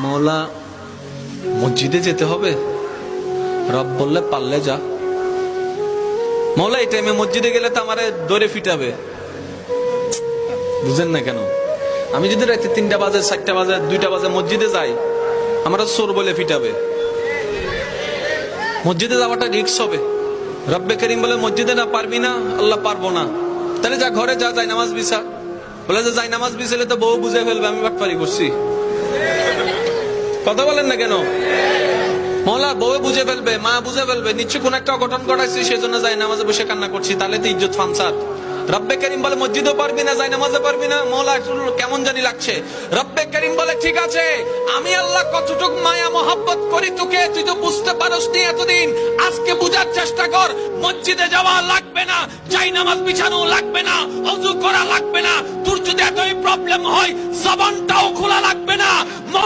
মৌলা মসজিদে যেতে হবে, রব বললে পারলে যা। মৌলা এই টাইমে মসজিদে গেলে তো আমারে দৌড়ে ফিটাবে। বুঝেন না কেন? আমি যদি রাতে 3টা বাজে 4টা বাজে 2টা বাজে মসজিদে যাই, আমরা চোর বলে ফিটাবে। মসজিদে যাওয়াটা রিস্ক হবে। রব্বে করিম বলে মসজিদে না পারবি না, আল্লাহ পারবো না, তাহলে যা ঘরে যা, যাই নামাজ বিছা। বলে যে যাই নামাজ বিছালে তো বউ বুঝে ফেলবে আমি বাটপারি করছি। কথা বলেন না কেন? মৌলা বউ বুঝে ফেলবে, মা বুঝে ফেলবে, নিশ্চয় কোন একটা অঘটন ঘটাইছি, সেজন্য যাই নামাজে বসে কান্না করছি, তাহলে তো ইজ্জত ফানসাদ। রব্বে করিম বলে মসজিদও পারবি না, যাই নামাজে পারবি না। মৌলা কেমন জানি লাগছে। রব্বে করিম বলে ঠিক আছে, আমি আল্লাহ কতটুক মায়া মহব্বত করি তোকে, তুই তো বুঝতে পারস নি এতদিন, আজকে বুঝার চেষ্টা কর। মসজিদে যাওয়া লাগবে না, যাই নামাজ বিছানো লাগবে না, ওযু করা লাগবে না, তোর যদি এতই প্রবলেম হয় জবানটাও খোলা লাগবে না।